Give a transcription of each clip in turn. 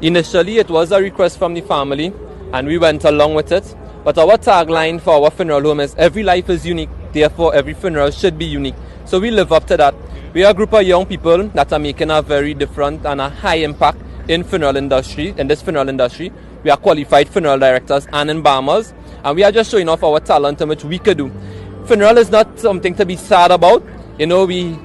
Initially, it was a request from the family, and we went along with it. But our tagline for our funeral home is "Every life is unique, therefore every funeral should be unique." So we live up to that. We are a group of young people that are making a very different and a high impact in this funeral industry. We are qualified funeral directors and embalmers, and we are just showing off our talent and which we could do. Funeral is not something to be sad about. You know, we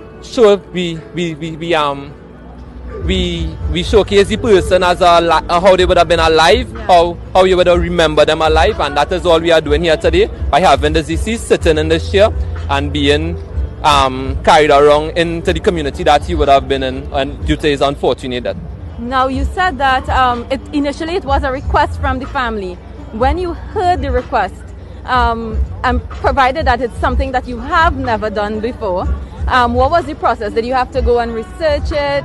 showcase the person as how they would have been alive, how you would have remembered them alive, and that is all we are doing here today by having the deceased sitting in this chair and being carried around into the community that he would have been in, and due to his unfortunate death. Now, you said that initially it was a request from the family. When you heard the request, and provided that it's something that you have never done before, what was the process? Did you have to go and research it?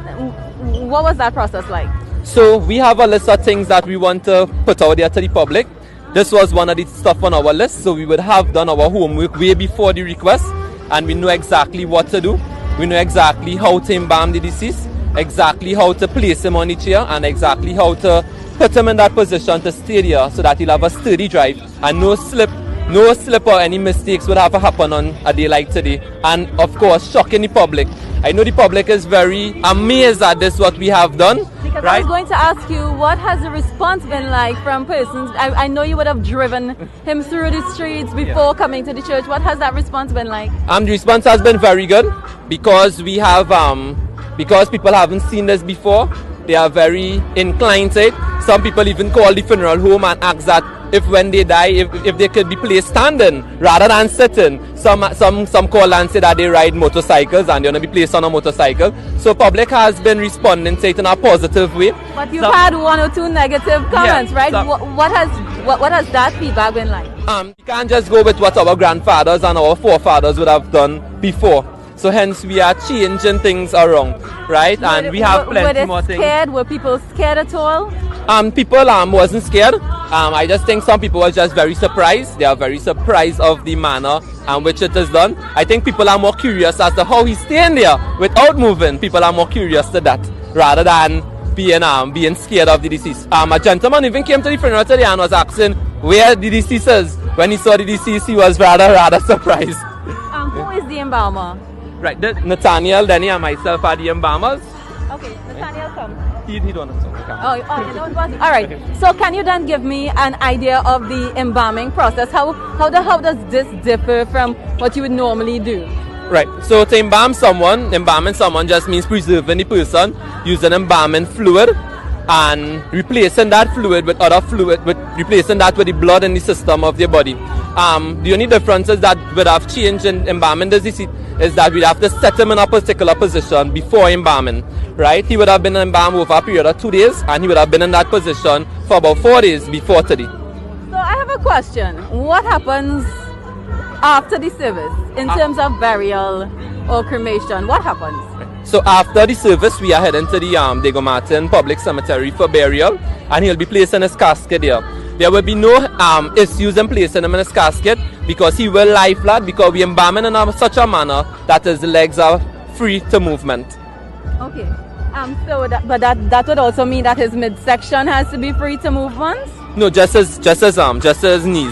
What was that process like? So we have a list of things that we want to put out there to the public. This was one of the stuff on our list, so we would have done our homework way before the request, and we know exactly what to do. We know exactly how to embalm the deceased, exactly how to place him on the chair, and exactly how to put him in that position to stay there so that he'll have a sturdy drive and no slip or any mistakes would have to happen on a day like today. And of course, shocking the public. I know the public is very amazed at this, what we have done. Because right? I was going to ask you, what has the response been like from persons? I know you would have driven him through the streets before coming to the church. What has that response been like? The response has been very good because we have, because people haven't seen this before, they are very inclined to it. Some people even call the funeral home and ask that if when they die, if they could be placed standing rather than sitting. Some call and say that they ride motorcycles and they want to be placed on a motorcycle. So public has been responding to it in a positive way. But you've had one or two negative comments, right? What has that feedback been like? We can't just go with what our grandfathers and our forefathers would have done before. So hence we are changing things around, right? And we have plenty more things. Were people scared at all? People wasn't scared. I just think some people were just very surprised. They are very surprised of the manner in which it is done. I think people are more curious as to how he's staying there without moving. People are more curious to that rather than being scared of the deceased. A gentleman even came to the funeral today and was asking where the deceased is. When he saw the deceased, he was rather surprised. Who is the embalmer? Right, Nathaniel, Denny, and myself are the embalmers. Okay, Nathaniel, come. He don't know. Oh, you know it was. All right. So, can you then give me an idea of the embalming process? How does this differ from what you would normally do? Right. So, to embalming someone just means preserving the person using embalming fluid and replacing that fluid with other fluid, replacing that with the blood in the system of their body. The only difference is that would have changed in embalming the deceased is that we'd have to set him in a particular position before embalming, right? He would have been embalmed over a period of 2 days, and he would have been in that position for about 4 days before today. So I have a question. What happens after the service in terms of burial or cremation? What happens? So after the service, we are heading to the Diego Martin Public Cemetery for burial, and he'll be placed in his casket there. There will be no issues in placing him in his casket because he will lie flat because we embalm him in such a manner that his legs are free to movement. Okay. So that would also mean that his midsection has to be free to move once? No, just his knees.